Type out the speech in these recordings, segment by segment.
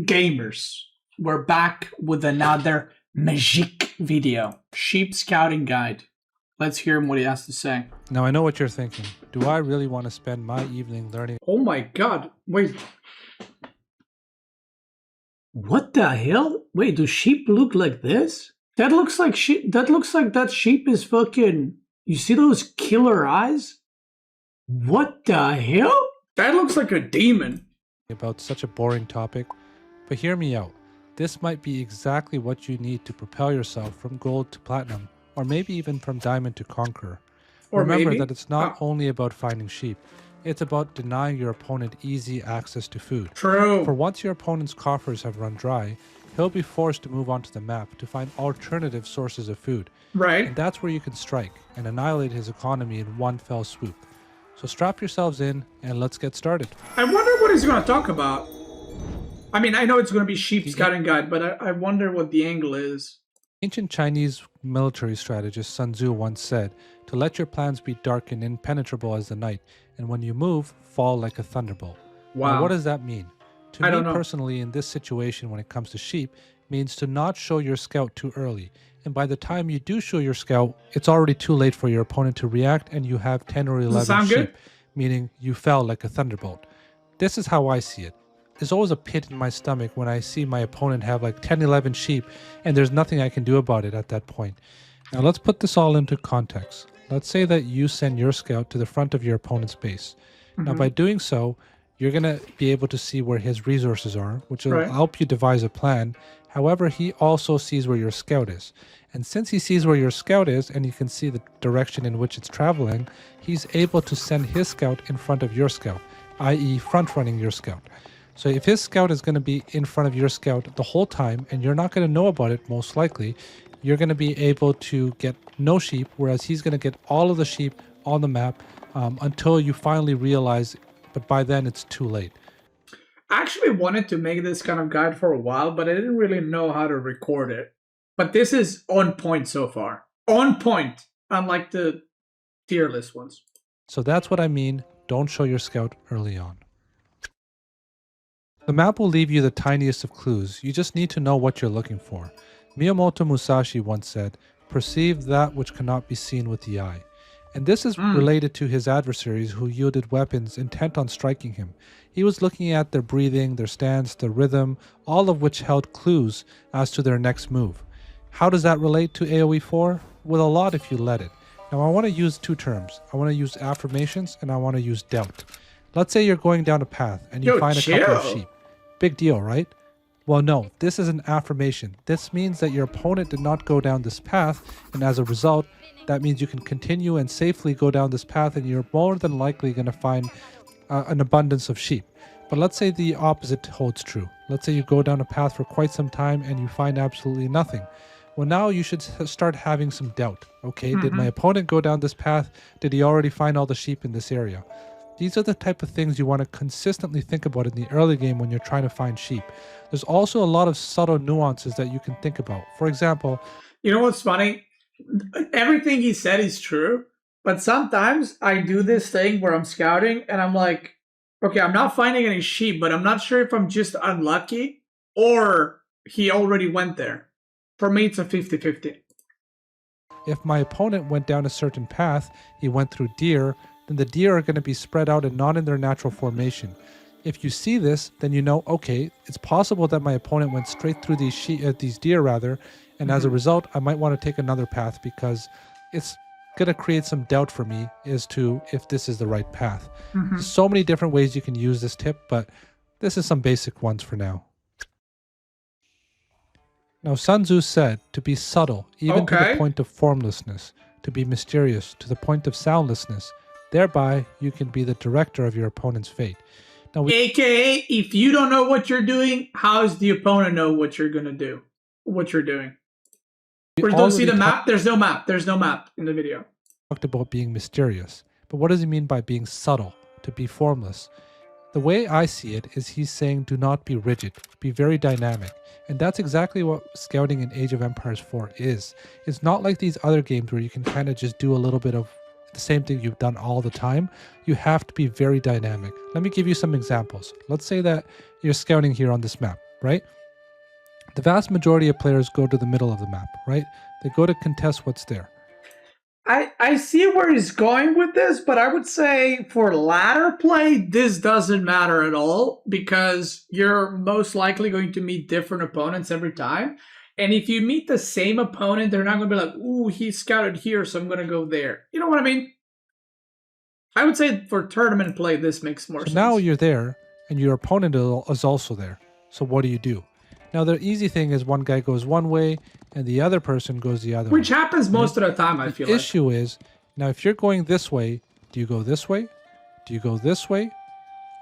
gamers? We're back with another Magic video. Sheep Scouting Guide. Let's hear him what he has to say. Now I know what you're thinking. Do I really want to spend my evening learning? Oh my god, wait. What the hell? Wait, do sheep look like this? That looks like sheep. That looks like that sheep is fucking... You see those killer eyes? What the hell? That looks like a demon. About such a boring topic, but hear me out. This might be exactly what you need to propel yourself from gold to platinum, or maybe even from diamond to conqueror. Or Remember maybe that it's not only about finding sheep, it's about denying your opponent easy access to food. True. For once your opponent's coffers have run dry, he'll be forced to move onto the map to find alternative sources of food. Right. And that's where you can strike and annihilate his economy in one fell swoop. So strap yourselves in and let's get started. I wonder what he's going to talk about. I mean, I know it's going to be Sheep Scouting Guide, but I wonder what the angle is. Ancient Chinese military strategist Sun Tzu once said, to let your plans be dark and impenetrable as the night, and when you move, fall like a thunderbolt. Wow. Now, what does that mean? To I me don't know. personally, in this situation when it comes to sheep, means to not show your scout too early. And by the time you do show your scout, it's already too late for your opponent to react and you have 10 or 11 sheep, good? Meaning you fell like a thunderbolt. This is how I see it. There's always a pit in my stomach when I see my opponent have like 10, 11 sheep and there's nothing I can do about it at that point. Now let's put this all into context. Let's say that you send your scout to the front of your opponent's base. Now by doing so, you're going to be able to see where his resources are, which will help you devise a plan. However, he also sees where your scout is. And since he sees where your scout is and you can see the direction in which it's traveling, he's able to send his scout in front of your scout, i.e. front-running your scout. So if his scout is going to be in front of your scout the whole time and you're not going to know about it most likely, you're going to be able to get no sheep, whereas he's going to get all of the sheep on the map until you finally realize, but by then it's too late. I actually wanted to make this kind of guide for a while, but I didn't really know how to record it. But this is on point so far. On point, unlike the tier list ones. So that's what I mean, don't show your scout early on. The map will leave you the tiniest of clues, you just need to know what you're looking for. Miyamoto Musashi once said, perceive that which cannot be seen with the eye. And this is related to his adversaries who wielded weapons intent on striking him. He was looking at their breathing, their stance, their rhythm, all of which held clues as to their next move. How does that relate to AoE 4? Well, a lot if you let it. Now I want to use two terms. I want to use affirmations and I want to use doubt. Let's say you're going down a path and you find a couple of sheep. Big deal, right? Well, no, this is an affirmation. This means that your opponent did not go down this path, and as a result, that means you can continue and safely go down this path and you're more than likely going to find an abundance of sheep. But let's say the opposite holds true. Let's say you go down a path for quite some time and you find absolutely nothing. Well, now you should start having some doubt. Okay, did my opponent go down this path? Did he already find all the sheep in this area? These are the type of things you want to consistently think about in the early game when you're trying to find sheep. There's also a lot of subtle nuances that you can think about. For example... You know what's funny? Everything he said is true, but sometimes I do this thing where I'm scouting and I'm like, okay, I'm not finding any sheep, but I'm not sure if I'm just unlucky or he already went there. For me, it's a 50-50. If my opponent went down a certain path, he went through deer, then the deer are going to be spread out and not in their natural formation. If you see this, then you know, okay, it's possible that my opponent went straight through these deer rather, and as a result, I might want to take another path because it's going to create some doubt for me as to if this is the right path. So many different ways you can use this tip, but this is some basic ones for now. Now, Sun Tzu said to be subtle, even to the point of formlessness, to be mysterious, to the point of soundlessness. Thereby, you can be the director of your opponent's fate. Now, AKA, if you don't know what you're doing, how does the opponent know what you're going to do? What you're doing? We don't see the map? There's no map. There's no map in the video. Talked about being mysterious. But what does he mean by being subtle? To be formless? The way I see it is he's saying do not be rigid. Be very dynamic. And that's exactly what scouting in Age of Empires 4 is. It's not like these other games where you can kind of just do a little bit of the same thing you've done all the time. You have to be very dynamic. Let me give you some examples. Let's say that you're scouting here on this map. right? The vast majority of players go to the middle of the map, right? They go to contest what's there. I see where he's going with this, but I would say for ladder play, this doesn't matter at all because you're most likely going to meet different opponents every time. And if you meet the same opponent, they're not going to be like, ooh, he scouted here, so I'm going to go there. You know what I mean? I would say for tournament play, this makes more sense. Now you're there, and your opponent is also there. So what do? Now, the easy thing is one guy goes one way, and the other person goes the other way. Which happens most of the time, I feel like. The issue is, now if you're going this way, do you go this way? Do you go this way?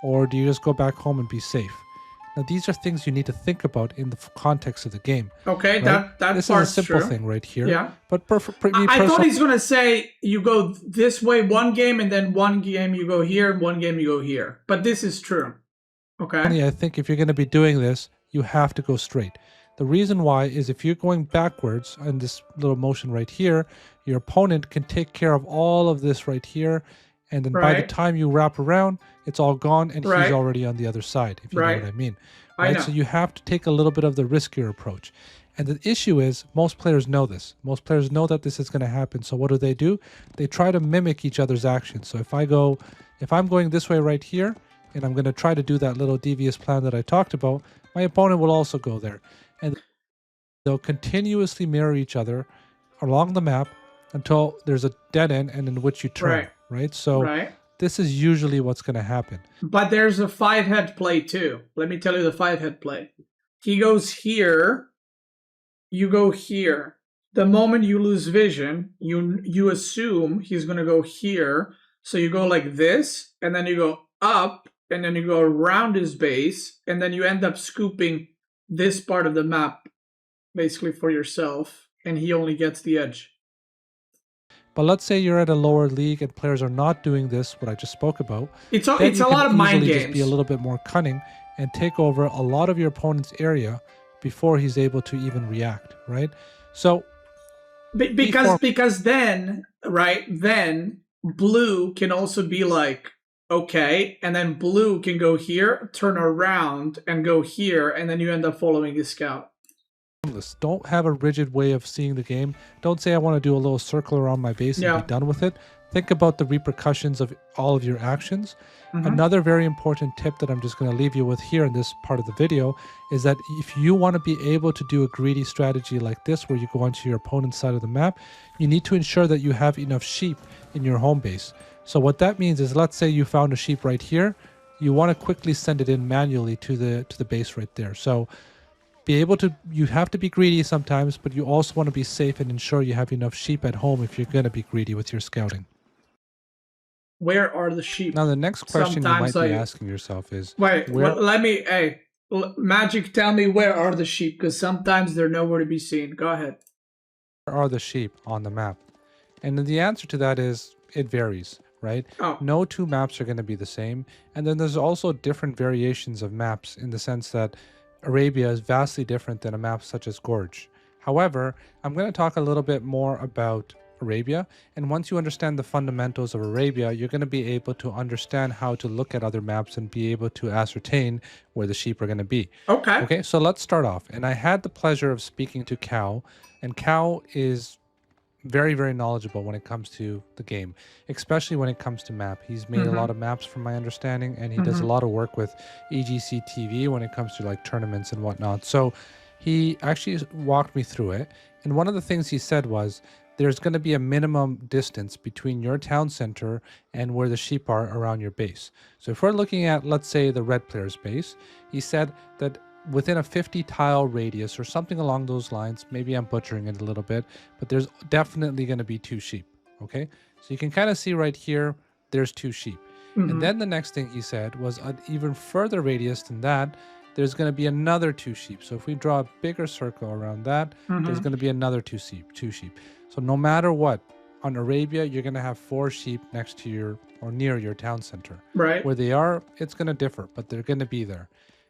Or do you just go back home and be safe? Now, these are things you need to think about in the context of the game. Okay, right? that this part's is a simple true. thing right here. Yeah. But I thought he's going to say you go this way one game, and then one game you go here, and one game you go here. But this is true. Okay. I think if you're going to be doing this, you have to go straight. The reason why is if you're going backwards in this little motion right here, your opponent can take care of all of this right here. And then by the time you wrap around, it's all gone and he's already on the other side, if you know what I mean. Right? So you have to take a little bit of the riskier approach. And the issue is most players know this. Most players know that this is going to happen. So what do? They try to mimic each other's actions. So if I'm going this way right here, and I'm going to try to do that little devious plan that I talked about, my opponent will also go there. And they'll continuously mirror each other along the map until there's a dead end and in which you turn, right? So this is usually what's going to happen. But there's a 5-head play too. Let me tell you the 5-head play. He goes here, you go here. The moment you lose vision, you assume he's going to go here. So you go like this, and then you go up, and then you go around his base, and then you end up scooping this part of the map basically for yourself, and he only gets the edge. But let's say you're at a lower league and players are not doing this, what I just spoke about. It's a lot of mind games. Just be a little bit more cunning and take over a lot of your opponent's area before he's able to even react, right? So because then blue can also be like, okay, and then blue can go here, turn around, and go here, and then you end up following the scout. Don't have a rigid way of seeing the game. Don't say I want to do a little circle around my base and be done with it. Think about the repercussions of all of your actions. Another very important tip that I'm just going to leave you with here in this part of the video is that if you want to be able to do a greedy strategy like this where you go onto your opponent's side of the map, you need to ensure that you have enough sheep in your home base. So what that means is, let's say you found a sheep right here, you want to quickly send it in manually to the base right there. So you have to be greedy sometimes, but you also want to be safe and ensure you have enough sheep at home if you're going to be greedy with your scouting. Where are the sheep? Now the next question you might be asking yourself is, Magic, tell me, where are the sheep? Because sometimes they're nowhere to be seen. Go ahead. Where are the sheep on the map? And the answer to that is, it varies, right? No two maps are going to be the same. And then there's also different variations of maps in the sense that Arabia is vastly different than a map such as Gorge. However, I'm going to talk a little bit more about Arabia, and once you understand the fundamentals of Arabia, you're going to be able to understand how to look at other maps and be able to ascertain where the sheep are going to be. Okay, so let's start off. And I had the pleasure of speaking to Cow, and Cow is very, very knowledgeable when it comes to the game, especially when it comes to map. He's made a lot of maps from my understanding, and he does a lot of work with EGC TV when it comes to like tournaments and whatnot. So he actually walked me through it, and one of the things he said was there's going to be a minimum distance between your town center and where the sheep are around your base. So if we're looking at, let's say, the red player's base, he said that within a 50 tile radius or something along those lines, maybe I'm butchering it a little bit, but there's definitely going to be 2 sheep. Okay, so you can kind of see right here, there's 2 sheep. And then the next thing he said was an even further radius than that, there's going to be another 2 sheep. So if we draw a bigger circle around that, there's going to be another 2 sheep. So no matter what, on Arabia, you're going to have 4 sheep next to your or near your town center. Right. Where they are, it's going to differ, but they're going to be there.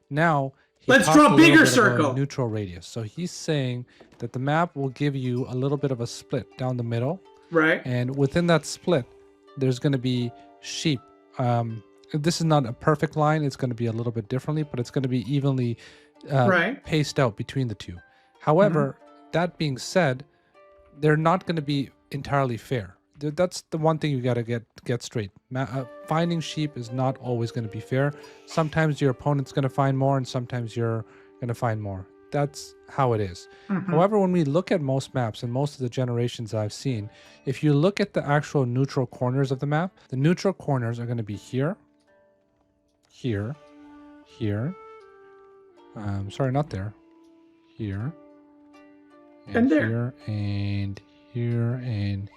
Now, let's draw a bigger circle. A neutral radius. So he's saying that the map will give you a little bit of a split down the middle. Right. And within that split, there's going to be sheep this is not a perfect line. It's going to be a little bit differently, but it's going to be evenly Right. paced out between the two. However, that being said, they're not going to be entirely fair. That's the one thing you got to get straight. Finding sheep is not always going to be fair. Sometimes your opponent's going to find more, and sometimes you're going to find more. That's how it is. However, when we look at most maps and most of the generations I've seen, if you look at the actual neutral corners of the map, the neutral corners are going to be here, here, here. Sorry, not there. Here. And there. Here, and here, and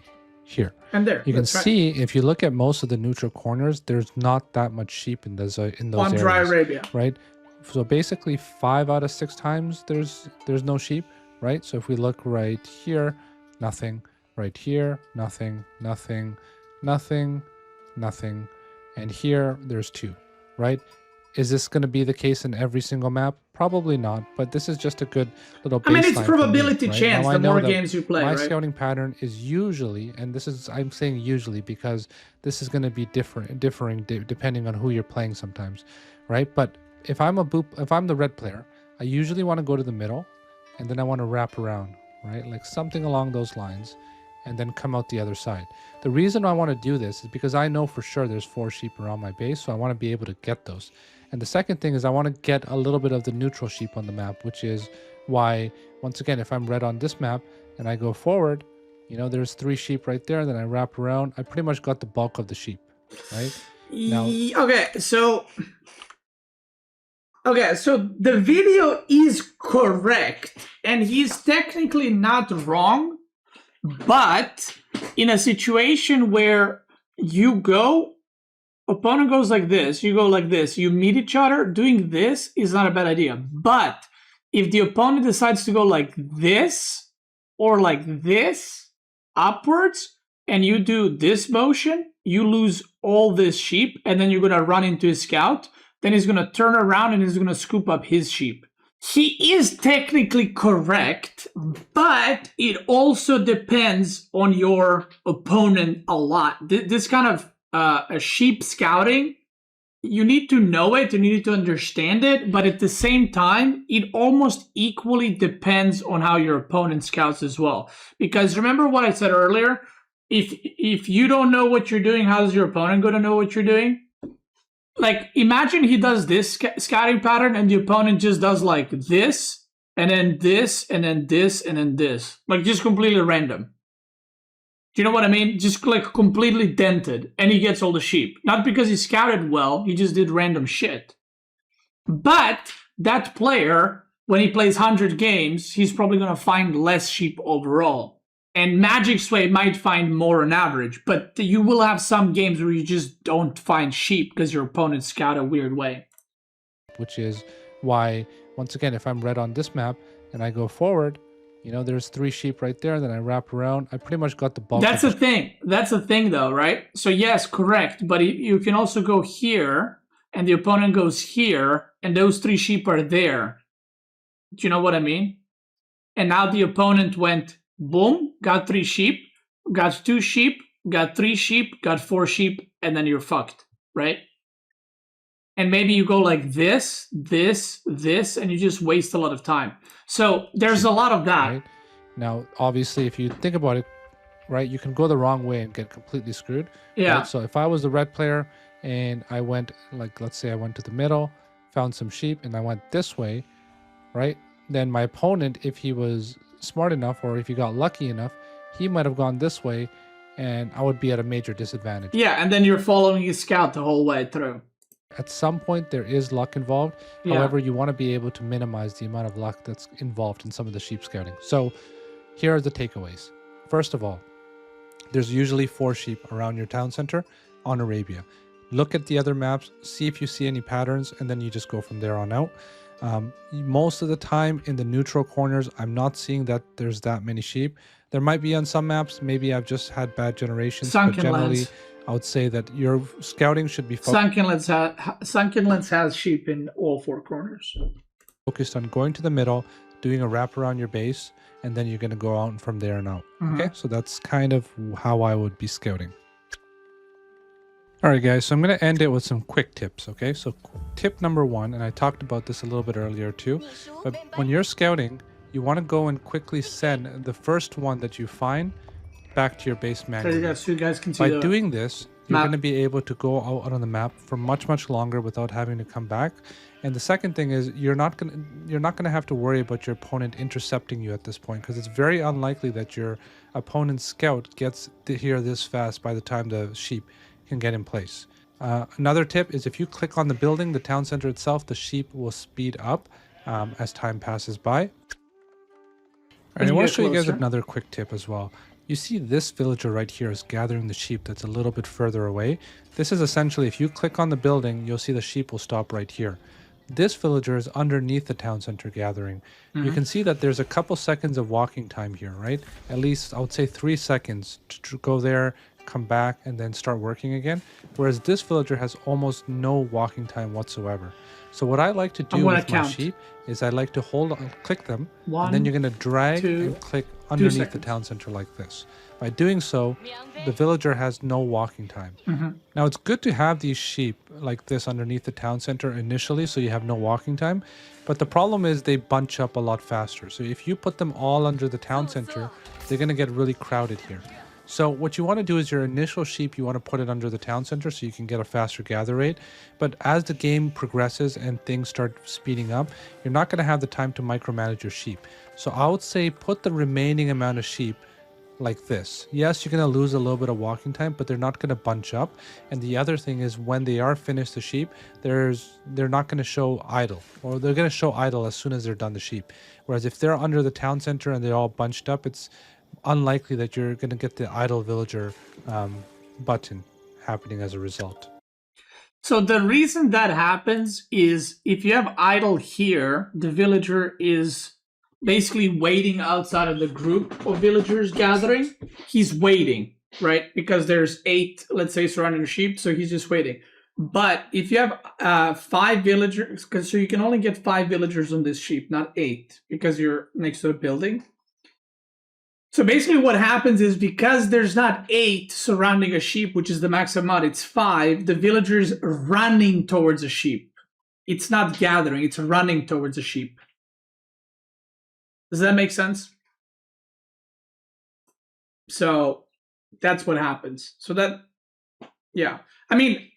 here. And there. You can see, if you look at most of the neutral corners, there's not that much sheep in those areas. On dry Arabia. Right? So basically 5 out of 6 times there's no sheep, right? So if we look right here, nothing. Right here, nothing, nothing, nothing, nothing. And here, there's 2, right? Is this going to be the case in every single map? Probably not, but this is just a good little baseline. I mean, it's probability me, right? chance Now, the more games you play, my right? scouting pattern is usually, and this is, I'm saying usually because this is going to be differing depending on who you're playing sometimes, right? But if I'm the red player, I usually want to go to the middle, and then I want to wrap around, right? Like something along those lines, and then come out the other side. The reason I want to do this is because I know for sure there's 4 sheep around my base, so I want to be able to get those. And the second thing is I want to get a little bit of the neutral sheep on the map, which is why, once again, if I'm red on this map and I go forward, you know, there's 3 sheep right there, then I wrap around, I pretty much got the bulk of the sheep, right? Now, okay, so the video is correct, and he's technically not wrong, but in a situation where you go, opponent goes like this, you go like this, you meet each other, doing this is not a bad idea. But if the opponent decides to go like this or like this upwards, and you do this motion, you lose all this sheep, and then you're going to run into his scout, then he's going to turn around and he's going to scoop up his sheep. He is technically correct, but it also depends on your opponent a lot. This kind of a sheep scouting, you need to know it, you need to understand it, but at the same time, it almost equally depends on how your opponent scouts as well. Because remember what I said earlier, if you don't know what you're doing, how is your opponent going to know what you're doing? Like, imagine he does this scouting pattern and the opponent just does like this, and then this, and then this, and then this. Like, just completely random. Do you know what I mean? Just like completely dented, and he gets all the sheep. Not because he scouted well, he just did random shit. But that player, when he plays 100 games, he's probably going to find less sheep overall. And Magic's way might find more on average, but you will have some games where you just don't find sheep because your opponent scout a weird way. Which is why, once again, if I'm red on this map and I go forward, you know, there's 3 sheep right there, then I wrap around, I pretty much got the bulk. That's the thing. That's the thing, though, right? So yes, correct, but you can also go here, and the opponent goes here, and those 3 sheep are there. Do you know what I mean? And now the opponent went, boom, got 3 sheep, got 2 sheep, got 3 sheep, got 4 sheep, and then you're fucked, right? And maybe you go like this, this, this, and you just waste a lot of time. So there's a lot of that. Right? Now, obviously, if you think about it, right, you can go the wrong way and get completely screwed. Yeah. Right? So if I was the red player and I went, like, let's say I went to the middle, found some sheep, and I went this way, right? Then my opponent, if he was smart enough or if he got lucky enough, he might have gone this way, and I would be at a major disadvantage. Yeah, and then you're following his scout the whole way through. At some point, there is luck involved. Yeah. However, you want to be able to minimize the amount of luck that's involved in some of the sheep scouting. So here are the takeaways. First of all, there's usually 4 sheep around your town center on Arabia. Look at the other maps, see if you see any patterns, and then you just go from there on out. Most of the time in the neutral corners, I'm not seeing that there's that many sheep. There might be on some maps, maybe I've just had bad generations, but generally I would say that your scouting should be Sunken Lens has sheep in all 4 corners. Focused on going to the middle, doing a wrap around your base, and then you're going to go out from there and out. Okay, so that's kind of how I would be scouting. All right, guys, so I'm going to end it with some quick tips, okay? So tip number 1, and I talked about this a little bit earlier too, but when you're scouting, you want to go and quickly send the first one that you find back to your base manually. So you guys can see By the doing this, you're map. going to be able to go out on the map for much longer without having to come back. And the second thing is you're not going to have to worry about your opponent intercepting you at this point, because it's very unlikely that your opponent's scout gets to here this fast by the time the sheep can get in place. Another tip is if you click on the building, the town center itself, the sheep will speed up as time passes by. And I want to show you guys another quick tip as well. You see this villager right here is gathering the sheep that's a little bit further away. This is essentially, if you click on the building, you'll see the sheep will stop right here. This villager is underneath the town center gathering. You can see that there's a couple seconds of walking time here, right? At least I would say 3 seconds to go there, come back, and then start working again. Whereas this villager has almost no walking time whatsoever. So what I like to do with my sheep is I like to click them, and then you're going to drag and click underneath the town center like this. By doing so, the villager has no walking time. Now it's good to have these sheep like this underneath the town center initially so you have no walking time, but the problem is they bunch up a lot faster. So if you put them all under the town center, they're going to get really crowded here. So what you want to do is your initial sheep, you want to put it under the town center so you can get a faster gather rate. But as the game progresses and things start speeding up, you're not going to have the time to micromanage your sheep. So I would say put the remaining amount of sheep like this. Yes, you're going to lose a little bit of walking time, but they're not going to bunch up. And the other thing is when they are finished the sheep, they're not going to show idle, or they're going to show idle as soon as they're done the sheep. Whereas if they're under the town center and they're all bunched up, it's unlikely that you're going to get the idle villager button happening as a result. So the reason that happens is if you have idle here, the villager is basically waiting outside of the group of villagers gathering. He's waiting, right? Because there's 8, let's say, surrounding the sheep, so he's just waiting. But if you have 5 villagers, so you can only get 5 villagers on this sheep, not 8, because you're next to a building. So basically what happens is because there's not 8 surrounding a sheep, which is the max amount, it's 5, the villager's running towards a sheep. It's not gathering, it's running towards a sheep. Does that make sense? So that's what happens. So that, yeah. I mean,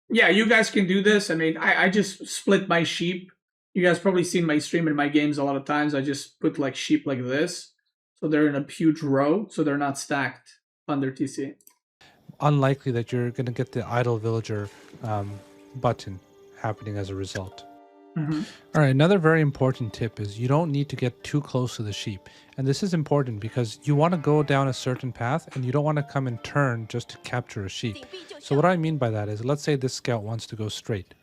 yeah, you guys can do this. I mean, I just split my sheep. You guys probably seen my stream in my games a lot of times. I just put like sheep like this. So they're in a huge row, so they're not stacked under TC. Unlikely that you're going to get the idle villager button happening as a result. All right, another very important tip is you don't need to get too close to the sheep. And this is important because you want to go down a certain path and you don't want to come and turn just to capture a sheep. So what I mean by that is, let's say this scout wants to go straight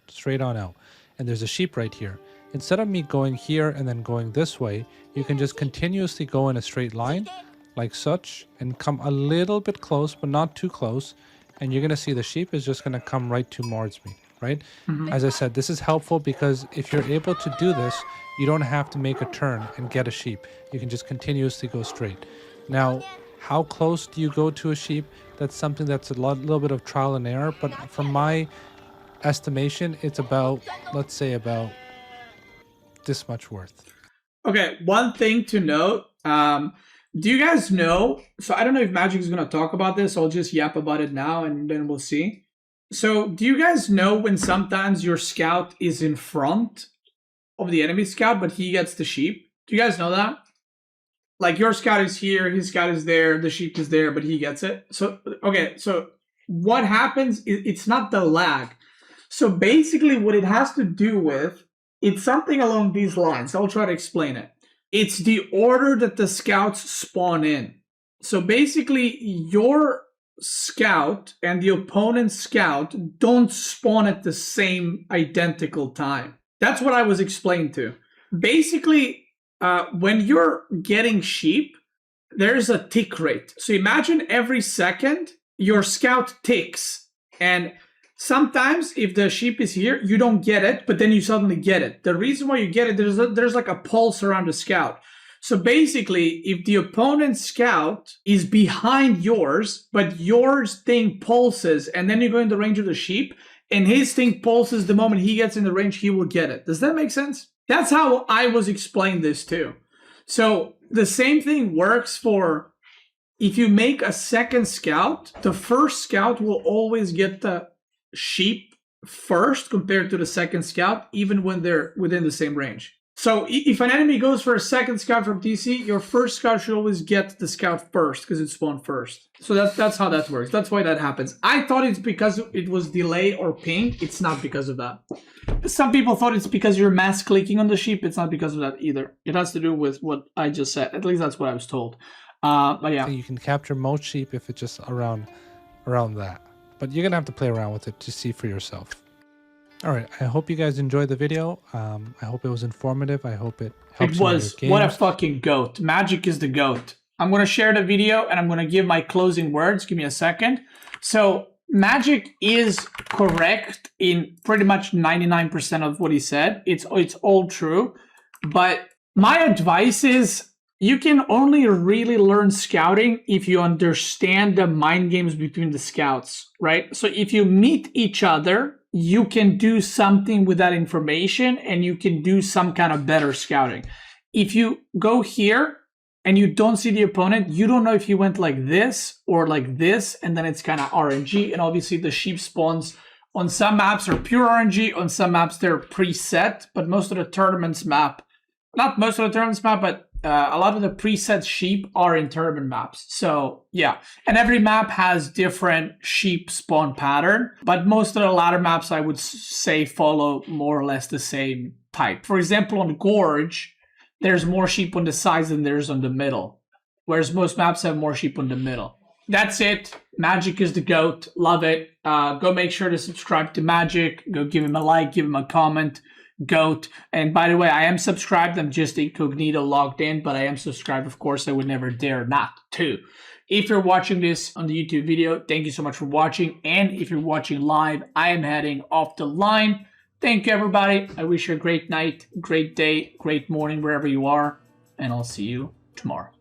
on out, and there's a sheep right here. Instead of me going here and then going this way, you can just continuously go in a straight line like such and come a little bit close, but not too close. And you're going to see the sheep is just going to come right towards me, right? As I said, this is helpful because if you're able to do this, you don't have to make a turn and get a sheep. You can just continuously go straight. Now, how close do you go to a sheep? That's something that's a little bit of trial and error, but from my estimation, it's about, let's say about this much worth. Okay, one thing to note, do you guys know, so I don't know if Magic is going to talk about this, I'll just yap about it now and then we'll see. So do you guys know when sometimes your scout is in front of the enemy scout, but he gets the sheep? Do you guys know that? Like your scout is here, his scout is there, the sheep is there, but he gets it. So, okay, so what happens, it's not the lag. So basically what it has to do with, it's something along these lines. I'll try to explain it. It's the order that the scouts spawn in. So basically, your scout and the opponent's scout don't spawn at the same identical time. That's what I was explained to. Basically, when you're getting sheep, there's a tick rate. So imagine every second, your scout ticks. And sometimes if the sheep is here, you don't get it, but then you suddenly get it. The reason why you get it, there's like a pulse around the scout. So basically, if the opponent's scout is behind yours, but yours thing pulses, and then you go in the range of the sheep, and his thing pulses the moment he gets in the range, he will get it. Does that make sense? That's how I was explained this too. So the same thing works for if you make a second scout, the first scout will always get the sheep first compared to the second scout, even when they're within the same range. So if an enemy goes for a second scout from TC, your first scout should always get the scout first because it spawned first. So that's how that works. That's why that happens. I thought it's because it was delay or ping. It's not because of that. Some people thought it's because you're mass clicking on the sheep. It's not because of that either. It has to do with what I just said. At least that's what I was told. But yeah. You can capture most sheep if it's just around that. But you're going to have to play around with it to see for yourself. All right, I hope you guys enjoyed the video. I hope it was informative. I hope it helps you in your games. What a fucking goat. Magic is the goat. I'm going to share the video and I'm going to give my closing words. Give me a second. So Magic is correct in pretty much 99% of what he said. It's all true. But my advice is you can only really learn scouting if you understand the mind games between the scouts, right? So if you meet each other, you can do something with that information and you can do some kind of better scouting. If you go here and you don't see the opponent, you don't know if he went like this or like this, and then it's kind of RNG. And obviously the sheep spawns on some maps are pure RNG, on some maps they're preset, but most of the tournaments map, not most of the tournaments map, but a lot of the preset sheep are in tournament maps. So yeah, and every map has different sheep spawn pattern, but most of the ladder maps I would say follow more or less the same type. For example, on Gorge, there's more sheep on the sides than there's on the middle, whereas most maps have more sheep on the middle. That's it. Magic is the GOAT. Love it. Go make sure to subscribe to Magic. Go give him a like, give him a comment. GOAT. And by the way, I am subscribed. I'm just incognito logged in, but I am subscribed. Of course, I would never dare not to. If you're watching this on the YouTube video, thank you so much for watching. And if you're watching live, I am heading off the line. Thank you, everybody. I wish you a great night, great day, great morning, wherever you are. And I'll see you tomorrow.